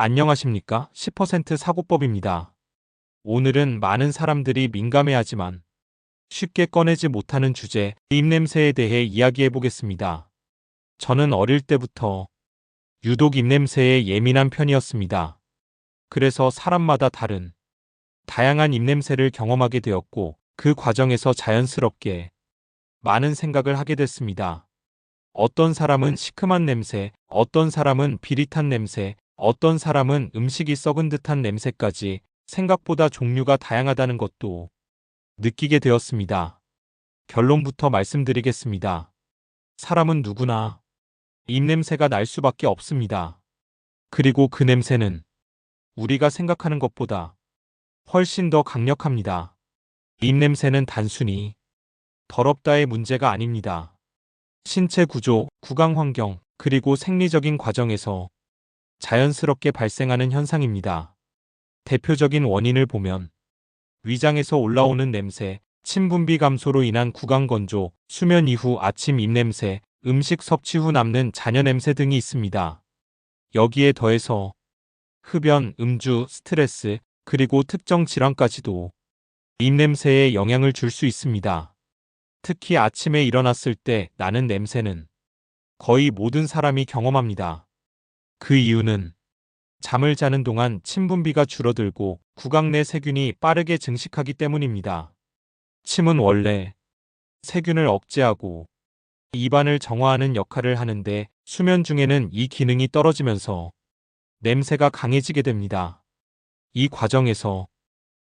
안녕하십니까? 10% 사고법입니다. 오늘은 많은 사람들이 민감해하지만 쉽게 꺼내지 못하는 주제, 입냄새에 대해 이야기해 보겠습니다. 저는 어릴 때부터 유독 입냄새에 예민한 편이었습니다. 그래서 사람마다 다른 다양한 입냄새를 경험하게 되었고 그 과정에서 자연스럽게 많은 생각을 하게 됐습니다. 어떤 사람은 시큼한 냄새, 어떤 사람은 비릿한 냄새, 어떤 사람은 음식이 썩은 듯한 냄새까지 생각보다 종류가 다양하다는 것도 느끼게 되었습니다. 결론부터 말씀드리겠습니다. 사람은 누구나 입냄새가 날 수밖에 없습니다. 그리고 그 냄새는 우리가 생각하는 것보다 훨씬 더 강력합니다. 입냄새는 단순히 더럽다의 문제가 아닙니다. 신체 구조, 구강 환경, 그리고 생리적인 과정에서 자연스럽게 발생하는 현상입니다. 대표적인 원인을 보면 위장에서 올라오는 냄새, 침 분비 감소로 인한 구강 건조, 수면 이후 아침 입냄새, 음식 섭취 후 남는 잔여 냄새 등이 있습니다. 여기에 더해서 흡연, 음주, 스트레스, 그리고 특정 질환까지도 입냄새에 영향을 줄 수 있습니다. 특히 아침에 일어났을 때 나는 냄새는 거의 모든 사람이 경험합니다. 그 이유는 잠을 자는 동안 침 분비가 줄어들고 구강 내 세균이 빠르게 증식하기 때문입니다. 침은 원래 세균을 억제하고 입안을 정화하는 역할을 하는데 수면 중에는 이 기능이 떨어지면서 냄새가 강해지게 됩니다. 이 과정에서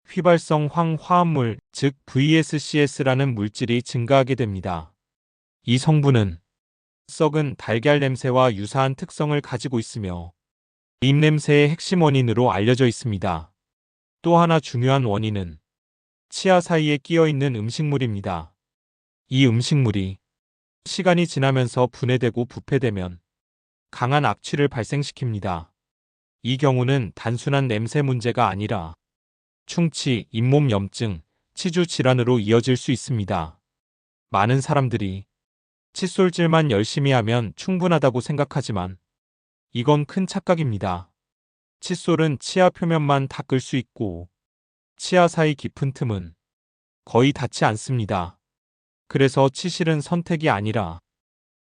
휘발성 황화합물, 즉 VSCS라는 물질이 증가하게 됩니다. 이 성분은 썩은 달걀 냄새와 유사한 특성을 가지고 있으며 입냄새의 핵심 원인으로 알려져 있습니다. 또 하나 중요한 원인은 치아 사이에 끼어 있는 음식물입니다. 이 음식물이 시간이 지나면서 분해되고 부패되면 강한 악취를 발생시킵니다. 이 경우는 단순한 냄새 문제가 아니라 충치, 잇몸 염증, 치주 질환으로 이어질 수 있습니다. 많은 사람들이 칫솔질만 열심히 하면 충분하다고 생각하지만 이건 큰 착각입니다. 칫솔은 치아 표면만 닦을 수 있고 치아 사이 깊은 틈은 거의 닿지 않습니다. 그래서 치실은 선택이 아니라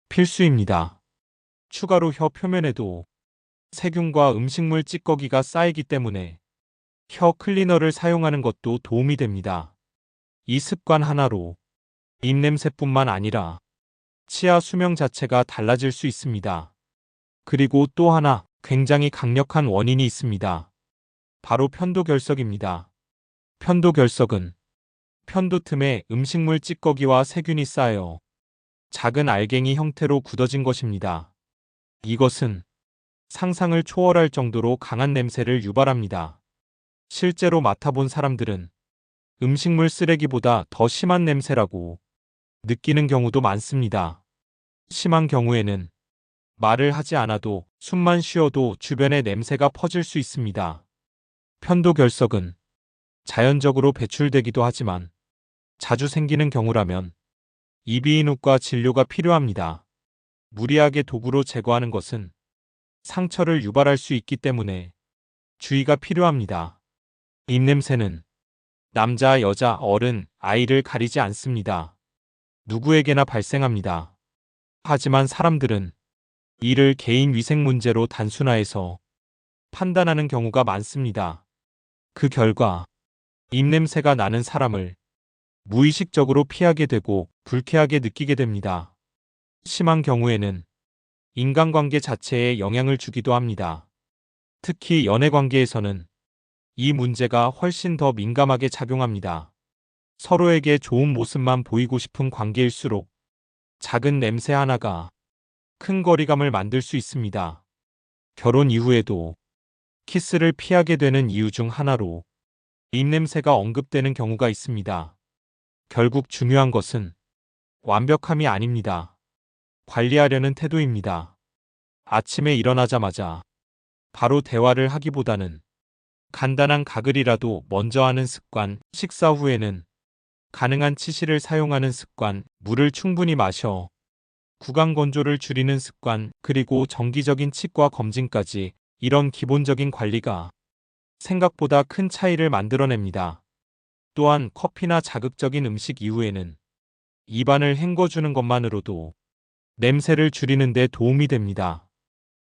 필수입니다. 추가로 혀 표면에도 세균과 음식물 찌꺼기가 쌓이기 때문에 혀 클리너를 사용하는 것도 도움이 됩니다. 이 습관 하나로 입냄새뿐만 아니라 치아 수명 자체가 달라질 수 있습니다. 그리고 또 하나 굉장히 강력한 원인이 있습니다. 바로 편도결석입니다. 편도결석은 편도 틈에 음식물 찌꺼기와 세균이 쌓여 작은 알갱이 형태로 굳어진 것입니다. 이것은 상상을 초월할 정도로 강한 냄새를 유발합니다. 실제로 맡아본 사람들은 음식물 쓰레기보다 더 심한 냄새라고 느끼는 경우도 많습니다. 심한 경우에는 말을 하지 않아도 숨만 쉬어도 주변에 냄새가 퍼질 수 있습니다. 편도결석은 자연적으로 배출되기도 하지만 자주 생기는 경우라면 이비인후과 진료가 필요합니다. 무리하게 도구로 제거하는 것은 상처를 유발할 수 있기 때문에 주의가 필요합니다. 입냄새는 남자, 여자, 어른, 아이를 가리지 않습니다. 누구에게나 발생합니다. 하지만 사람들은 이를 개인 위생 문제로 단순화해서 판단하는 경우가 많습니다. 그 결과 입냄새가 나는 사람을 무의식적으로 피하게 되고 불쾌하게 느끼게 됩니다. 심한 경우에는 인간관계 자체에 영향을 주기도 합니다. 특히 연애관계에서는 이 문제가 훨씬 더 민감하게 작용합니다. 서로에게 좋은 모습만 보이고 싶은 관계일수록 작은 냄새 하나가 큰 거리감을 만들 수 있습니다. 결혼 이후에도 키스를 피하게 되는 이유 중 하나로 입냄새가 언급되는 경우가 있습니다. 결국 중요한 것은 완벽함이 아닙니다. 관리하려는 태도입니다. 아침에 일어나자마자 바로 대화를 하기보다는 간단한 가글이라도 먼저 하는 습관, 식사 후에는 가능한 치실을 사용하는 습관, 물을 충분히 마셔 구강 건조를 줄이는 습관, 그리고 정기적인 치과 검진까지 이런 기본적인 관리가 생각보다 큰 차이를 만들어냅니다. 또한 커피나 자극적인 음식 이후에는 입안을 헹궈주는 것만으로도 냄새를 줄이는 데 도움이 됩니다.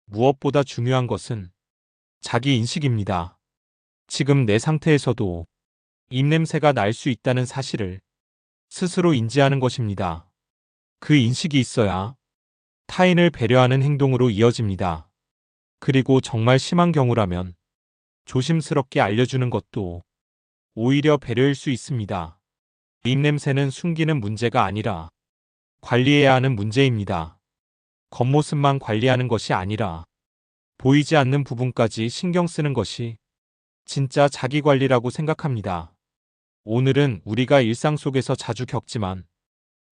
무엇보다 중요한 것은 자기 인식입니다. 지금 내 상태에서도 입냄새가 날 수 있다는 사실을 스스로 인지하는 것입니다. 그 인식이 있어야 타인을 배려하는 행동으로 이어집니다. 그리고 정말 심한 경우라면 조심스럽게 알려주는 것도 오히려 배려일 수 있습니다. 입냄새는 숨기는 문제가 아니라 관리해야 하는 문제입니다. 겉모습만 관리하는 것이 아니라 보이지 않는 부분까지 신경 쓰는 것이 진짜 자기 관리라고 생각합니다. 오늘은 우리가 일상 속에서 자주 겪지만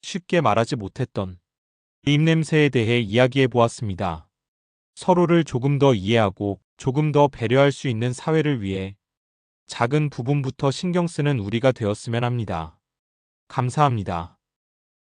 쉽게 말하지 못했던 입냄새에 대해 이야기해 보았습니다. 서로를 조금 더 이해하고 조금 더 배려할 수 있는 사회를 위해 작은 부분부터 신경 쓰는 우리가 되었으면 합니다. 감사합니다.